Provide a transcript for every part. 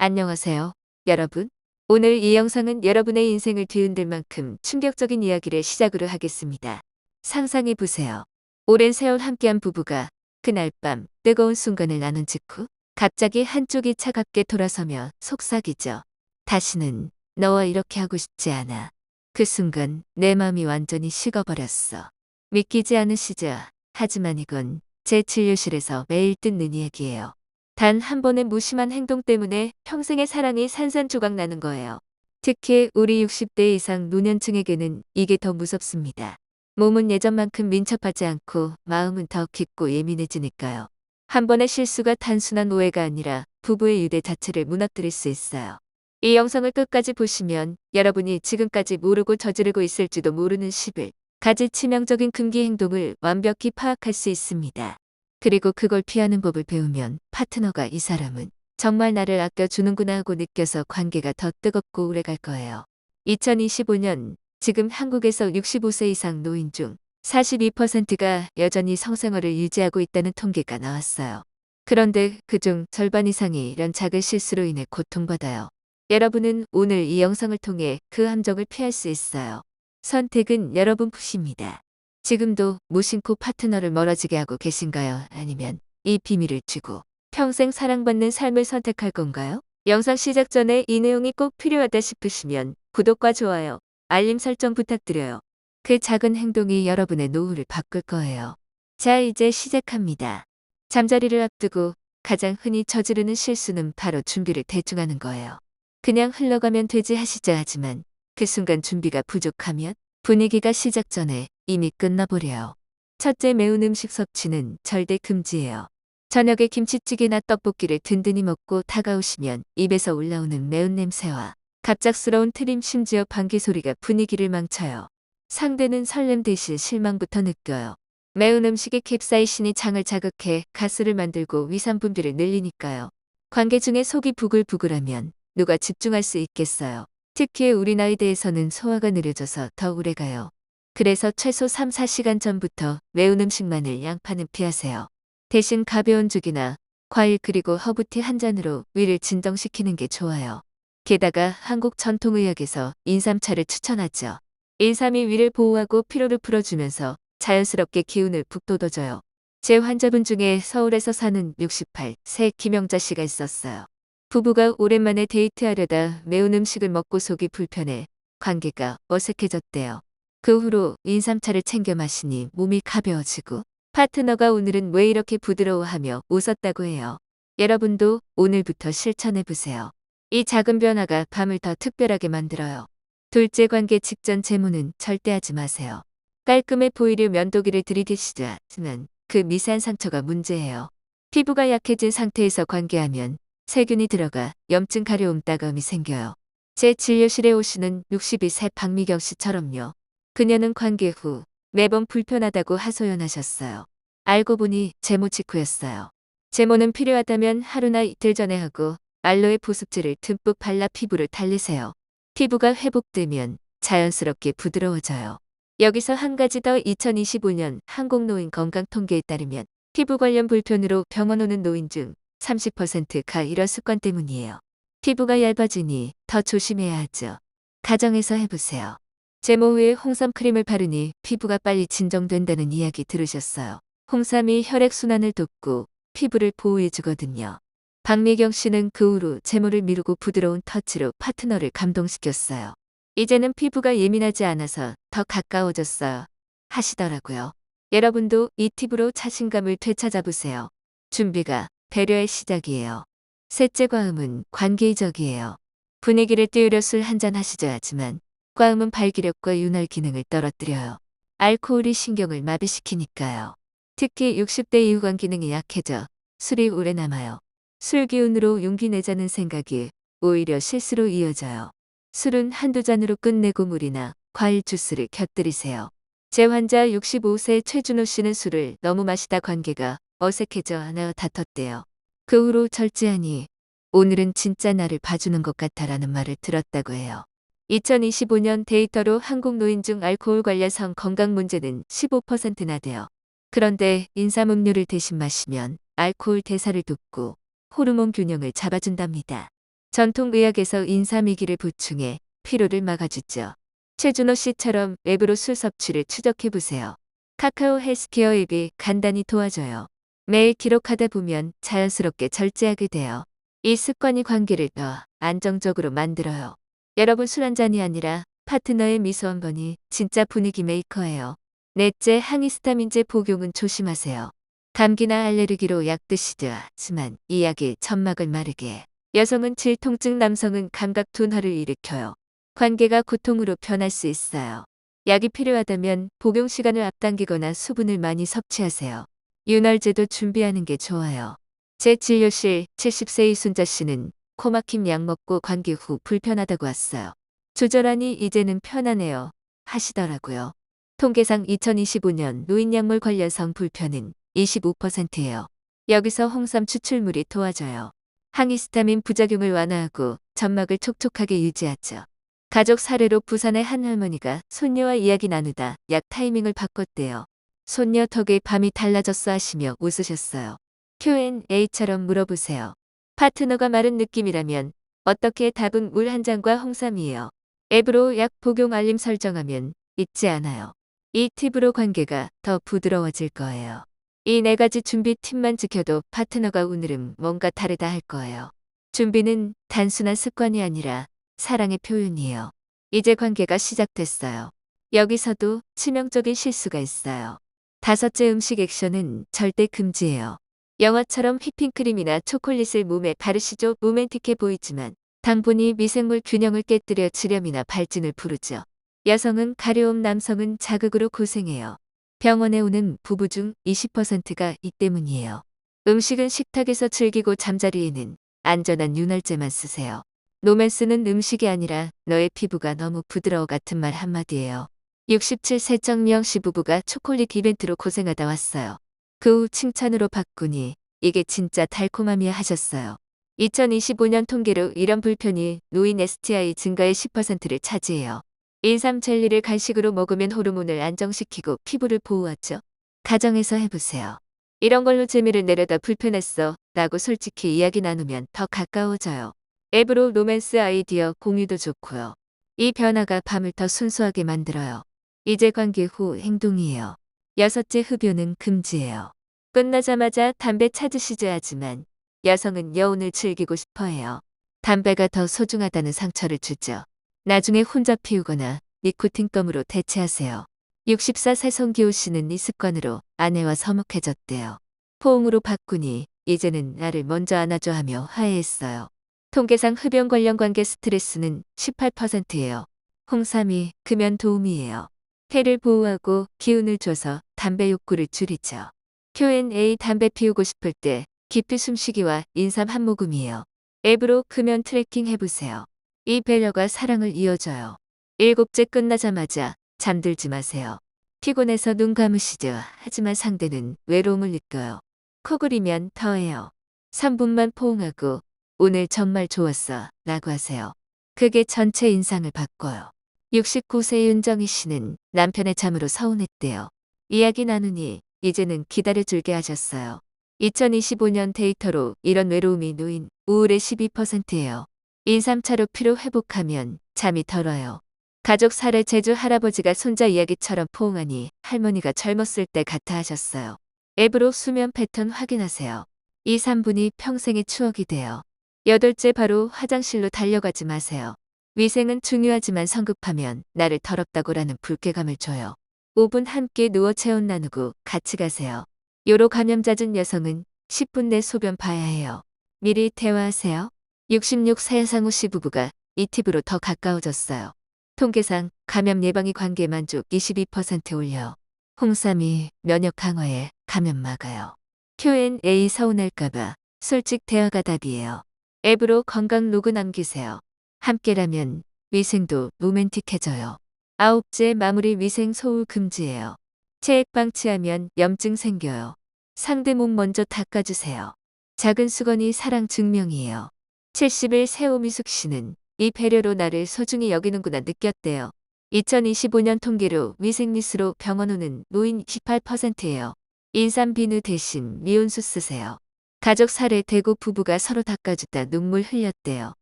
안녕하세요, 여러분. 오늘 이 영상은 여러분의 인생을 뒤흔들 만큼 충격적인 이야기를 시작으로 하겠습니다. 상상해 보세요. 오랜 세월 함께한 부부가 그날 밤 뜨거운 순간을 나눈 직후 갑자기 한쪽이 차갑게 돌아서며 속삭이죠. 다시는 너와 이렇게 하고 싶지 않아. 그 순간 내 마음이 완전히 식어버렸어. 믿기지 않으시죠? 하지만 이건 제 진료실에서 매일 듣는 이야기예요. 단 한 번의 무심한 행동 때문에 평생의 사랑이 산산조각 나는 거예요. 특히 우리 60대 이상 노년층에게는 이게 더 무섭습니다. 몸은 예전만큼 민첩하지 않고 마음은 더 깊고 예민해지니까요. 한 번의 실수가 단순한 오해가 아니라 부부의 유대 자체를 무너뜨릴 수 있어요. 이 영상을 끝까지 보시면 여러분이 지금까지 모르고 저지르고 있을지도 모르는 11가지 치명적인 금기 행동을 완벽히 파악할 수 있습니다. 그리고 그걸 피하는 법을 배우면 파트너가 이 사람은 정말 나를 아껴주는구나 하고 느껴서 관계가 더 뜨겁고 오래갈 거예요. 2025년 지금 한국에서 65세 이상 노인 중 42%가 여전히 성생활을 유지하고 있다는 통계가 나왔어요. 그런데 그중 절반 이상이 이런 작은 실수로 인해 고통받아요. 여러분은 오늘 이 영상을 통해 그 함정을 피할 수 있어요. 선택은 여러분 푸십니다. 지금도 무심코 파트너를 멀어지게 하고 계신가요? 아니면 이 비밀을 쥐고 평생 사랑받는 삶을 선택할 건가요? 영상 시작 전에 이 내용이 꼭 필요하다 싶으시면 구독과 좋아요, 알림 설정 부탁드려요. 그 작은 행동이 여러분의 노후를 바꿀 거예요. 자, 이제 시작합니다. 잠자리를 앞두고 가장 흔히 저지르는 실수는 바로 준비를 대충 하는 거예요. 그냥 흘러가면 되지 하시자 하지만 그 순간 준비가 부족하면 분위기가 시작 전에 이미 끝나버려요. 첫째, 매운 음식 섭취는 절대 금지예요. 저녁에 김치찌개나 떡볶이를 든든히 먹고 다가오시면 입에서 올라오는 매운 냄새와 갑작스러운 트림 심지어 방귀 소리가 분위기를 망쳐요. 상대는 설렘 대신 실망부터 느껴요. 매운 음식의 캡사이신이 장을 자극해 가스를 만들고 위산 분비를 늘리니까요. 관계 중에 속이 부글부글하면 누가 집중할 수 있겠어요. 특히 우리 나이대에서는 소화가 느려져서 더 오래가요. 그래서 최소 3-4시간 전부터 매운 음식마늘, 양파는 피하세요. 대신 가벼운 죽이나 과일 그리고 허브티 한 잔으로 위를 진정시키는 게 좋아요. 게다가 한국 전통의학에서 인삼차를 추천하죠. 인삼이 위를 보호하고 피로를 풀어주면서 자연스럽게 기운을 북돋워줘요. 제 환자분 중에 서울에서 사는 68세 김영자 씨가 있었어요. 부부가 오랜만에 데이트하려다 매운 음식을 먹고 속이 불편해 관계가 어색해졌대요. 그 후로 인삼차를 챙겨 마시니 몸이 가벼워지고 파트너가 오늘은 왜 이렇게 부드러워하며 웃었다고 해요. 여러분도 오늘부터 실천해보세요. 이 작은 변화가 밤을 더 특별하게 만들어요. 둘째, 관계 직전 제모는 절대 하지 마세요. 깔끔해 보이려 면도기를 들이대시지만 그 미세한 상처가 문제예요. 피부가 약해진 상태에서 관계하면 세균이 들어가 염증, 가려움, 따가움이 생겨요. 제 진료실에 오시는 62세 박미경 씨처럼요. 그녀는 관계 후 매번 불편하다고 하소연하셨어요. 알고 보니 제모 직후였어요. 제모는 필요하다면 하루나 이틀 전에 하고 알로에 보습제를 듬뿍 발라 피부를 달리세요. 피부가 회복되면 자연스럽게 부드러워져요. 여기서 한 가지 더. 2025년 한국노인 건강통계에 따르면 피부 관련 불편으로 병원 오는 노인 중 30%가 이런 습관 때문이에요. 피부가 얇아지니 더 조심해야 하죠. 가정에서 해보세요. 제모 후에 홍삼 크림을 바르니 피부가 빨리 진정된다는 이야기 들으셨어요. 홍삼이 혈액순환을 돕고 피부를 보호해주거든요. 박미경 씨는 그 후로 제모를 미루고 부드러운 터치로 파트너를 감동시켰어요. 이제는 피부가 예민하지 않아서 더 가까워졌어요. 하시더라고요. 여러분도 이 팁으로 자신감을 되찾아보세요. 준비가 배려의 시작이에요. 셋째, 과음은 관계이적이에요. 분위기를 띄우려 술 한잔 하시죠 하지만 과음은 발기력과 윤활 기능을 떨어뜨려요. 알코올이 신경을 마비시키니까요. 특히 60대 이후 관 기능이 약해져 술이 오래 남아요. 술 기운으로 용기 내자는 생각이 오히려 실수로 이어져요. 술은 한두 잔으로 끝내고 물이나 과일 주스를 곁들이세요. 제 환자 65세 최준호 씨는 술을 너무 마시다 관계가 어색해져 하나 다퉜대요. 그 후로 절제하니 오늘은 진짜 나를 봐주는 것 같아라는 말을 들었다고 해요. 2025년 데이터로 한국 노인 중 알코올 관련 성 건강 문제는 15%나 돼요. 그런데 인삼음료를 대신 마시면 알코올 대사를 돕고 호르몬 균형을 잡아준답니다. 전통의학에서 인삼이기를 보충해 피로를 막아주죠. 최준호 씨처럼 앱으로 술 섭취를 추적해보세요. 카카오 헬스케어 앱이 간단히 도와줘요. 매일 기록하다 보면 자연스럽게 절제하게 돼요. 이 습관이 관계를 더 안정적으로 만들어요. 여러분, 술 한 잔이 아니라 파트너의 미소 한 번이 진짜 분위기 메이커예요. 넷째, 항히스타민제 복용은 조심하세요. 감기나 알레르기로 약 드시죠. 하지만 이 약이 점막을 마르게, 여성은 질통증, 남성은 감각 둔화를 일으켜요. 관계가 고통으로 변할 수 있어요. 약이 필요하다면 복용 시간을 앞당기거나 수분을 많이 섭취하세요. 윤활제도 준비하는 게 좋아요. 제 진료실 70세 이순자 씨는 코막힘 약 먹고 관계 후 불편하다고 왔어요. 조절하니 이제는 편하네요 하시더라고요. 통계상 2025년 노인약물 관련 성불편은 25%예요. 여기서 홍삼 추출물이 도와줘요. 항히스타민 부작용을 완화하고 점막을 촉촉하게 유지하죠. 가족 사례로 부산의 한 할머니가 손녀와 이야기 나누다 약 타이밍을 바꿨대요. 손녀 덕에 밤이 달라졌어 하시며 웃으셨어요. Q&A처럼 물어보세요. 파트너가 마른 느낌이라면 어떻게? 답은 물 한 잔과 홍삼이에요. 앱으로 약 복용 알림 설정하면 잊지 않아요. 이 팁으로 관계가 더 부드러워질 거예요. 이 네 가지 준비 팁만 지켜도 파트너가 오늘은 뭔가 다르다 할 거예요. 준비는 단순한 습관이 아니라 사랑의 표현이에요. 이제 관계가 시작됐어요. 여기서도 치명적인 실수가 있어요. 다섯째, 음식 액션은 절대 금지예요. 영화처럼 휘핑크림이나 초콜릿을 몸에 바르시죠. 로맨틱해 보이지만 당분이 미생물 균형을 깨뜨려 주렴이나 발진을 부르죠. 여성은 가려움, 남성은 자극으로 고생해요. 병원에 오는 부부 중 20%가 이 때문이에요. 음식은 식탁에서 즐기고 잠자리에는 안전한 윤활제만 쓰세요. 로맨스는 음식이 아니라 너의 피부가 너무 부드러워 같은 말 한마디예요. 67세 정미영 씨 부부가 초콜릿 이벤트로 고생하다 왔어요. 그 후 칭찬으로 바꾸니 이게 진짜 달콤함이야 하셨어요. 2025년 통계로 이런 불편이 노인 STI 증가의 10%를 차지해요. 인삼 젤리를 간식으로 먹으면 호르몬을 안정시키고 피부를 보호하죠. 가정에서 해보세요. 이런 걸로 재미를 내려다 불편했어 라고 솔직히 이야기 나누면 더 가까워져요. 앱으로 로맨스 아이디어 공유도 좋고요. 이 변화가 밤을 더 순수하게 만들어요. 이제 관계 후 행동이에요. 여섯째, 흡연은 금지예요. 끝나자마자 담배 찾으시죠. 하지만 여성은 여운을 즐기고 싶어해요. 담배가 더 소중하다는 상처를 주죠. 나중에 혼자 피우거나 니코틴 껌으로 대체하세요. 64세 송기호 씨는 이 습관으로 아내와 서먹해졌대요. 포옹으로 바꾸니 이제는 나를 먼저 안아줘 하며 화해했어요. 통계상 흡연 관련 관계 스트레스는 18%예요. 홍삼이 금연 도움이에요. 폐를 보호하고 기운을 줘서 담배 욕구를 줄이죠. Q&A, 담배 피우고 싶을 때 깊이 숨쉬기와 인삼 한 모금이에요. 앱으로 금연 트래킹 해보세요. 이 배려가 사랑을 이어줘요. 일곱째, 끝나자마자 잠들지 마세요. 피곤해서 눈 감으시죠. 하지만 상대는 외로움을 느껴요. 코 그리면 더해요. 3분만 포옹하고 오늘 정말 좋았어 라고 하세요. 그게 전체 인상을 바꿔요. 69세 윤정희 씨는 남편의 잠으로 서운했대요. 이야기 나누니 이제는 기다려줄게 하셨어요. 2025년 데이터로 이런 외로움이 노인 우울의 12%예요. 인삼차로 피로 회복하면 잠이 덜 와요. 가족 사례, 제주 할아버지가 손자 이야기처럼 포옹하니 할머니가 젊었을 때 같아 하셨어요. 앱으로 수면 패턴 확인하세요. 이 3분이 평생의 추억이 돼요. 여덟째, 바로 화장실로 달려가지 마세요. 위생은 중요하지만 성급하면 나를 더럽다고라는 불쾌감을 줘요. 5분 함께 누워 체온 나누고 같이 가세요. 요로 감염 잦은 여성은 10분 내 소변 봐야 해요. 미리 대화하세요. 66세 상우 씨 부부가 이 팁으로 더 가까워졌어요. 통계상 감염 예방이 관계 만족 22% 올려. 홍삼이 면역 강화에 감염 막아요. Q&A, 서운할까봐 솔직 대화가 답이에요. 앱으로 건강 로그 남기세요. 함께라면 위생도 로맨틱해져요. 아홉째, 마무리 위생 소울 금지예요. 체액 방치하면 염증 생겨요. 상대 몸 먼저 닦아주세요. 작은 수건이 사랑 증명이에요. 70일 오미숙 씨는 이 배려로 나를 소중히 여기는구나 느꼈대요. 2025년 통계로 위생미스로 병원 오는 노인 18%예요. 인삼 비누 대신 미온수 쓰세요. 가족 사례, 대구 부부가 서로 닦아주다 눈물 흘렸대요.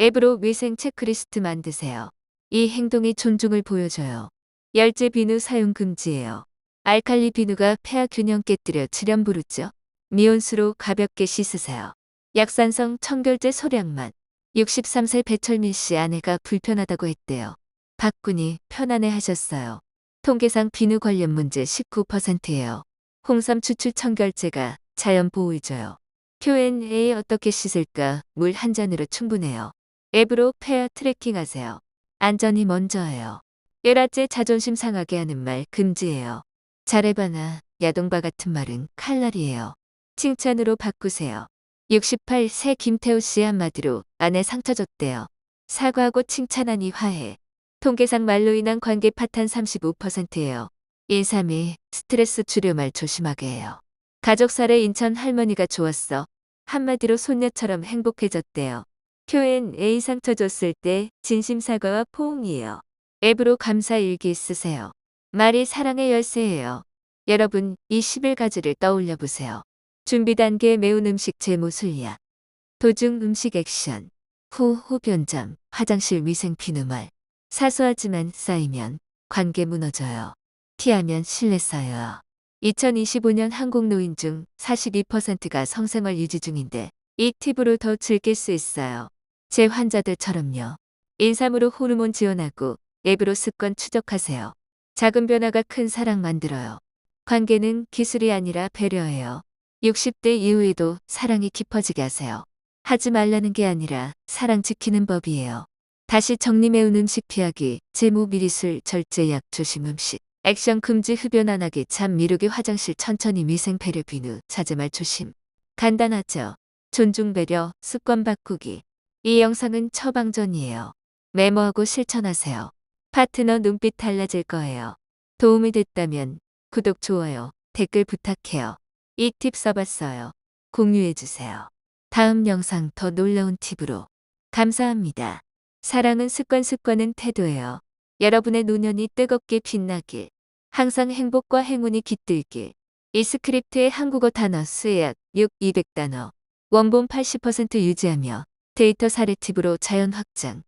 앱으로 위생 체크리스트 만드세요. 이 행동이 존중을 보여줘요. 열재 비누 사용 금지예요. 알칼리 비누가 폐하 균형 깨뜨려 질염 부르죠. 미온수로 가볍게 씻으세요. 약산성 청결제 소량만. 63세 배철민 씨 아내가 불편하다고 했대요. 박군이 편안해 하셨어요. 통계상 비누 관련 문제 19%예요. 홍삼 추출 청결제가 자연 보호해줘요. Q&A 어떻게 씻을까? 물 한 잔으로 충분해요. 앱으로 폐하 트래킹하세요. 안전이 먼저예요. 열아째 자존심 상하게 하는 말 금지예요. 잘해봐나 야동바 같은 말은 칼날이에요. 칭찬으로 바꾸세요. 68세 김태우 씨 한마디로 아내 상처 줬대요. 사과하고 칭찬하니 화해. 통계상 말로 인한 관계 파탄 35%예요. 132 스트레스 주려 말 조심하게 해요. 가족 사례 인천 할머니가 좋았어. 한마디로 손녀처럼 행복해졌대요. Q&A 상처 줬을 때 진심 사과와 포옹이에요. 앱으로 감사 일기 쓰세요. 말이 사랑의 열쇠예요. 여러분, 이 11가지를 떠올려 보세요. 준비 단계 매운 음식 제모 술리야. 도중 음식 액션. 후 호변장, 화장실 위생 피누말. 사소하지만 쌓이면 관계 무너져요. 티하면 신뢰 쌓여요. 2025년 한국 노인 중 42%가 성생활 유지 중인데 이 팁으로 더 즐길 수 있어요. 제 환자들처럼요. 인삼으로 호르몬 지원하고 앱으로 습관 추적하세요. 작은 변화가 큰 사랑 만들어요. 관계는 기술이 아니라 배려예요. 60대 이후에도 사랑이 깊어지게 하세요. 하지 말라는 게 아니라 사랑 지키는 법이에요. 다시 정리 매운 음식 피하기, 제모 미리술, 절제약 조심 음식. 액션 금지 흡연 안 하기, 잠 미루기, 화장실 천천히 위생 배려 비누, 자제말 조심. 간단하죠? 존중 배려, 습관 바꾸기. 이 영상은 처방전이에요. 메모하고 실천하세요. 파트너 눈빛 달라질 거예요. 도움이 됐다면 구독, 좋아요, 댓글 부탁해요. 이 팁 써봤어요. 공유해주세요. 다음 영상 더 놀라운 팁으로. 감사합니다. 사랑은 습관은 태도예요. 여러분의 노년이 뜨겁게 빛나길. 항상 행복과 행운이 깃들길. 이 스크립트의 한국어 단어 수약 200단어. 원본 80% 유지하며 데이터 사례 팁으로 자연 확장.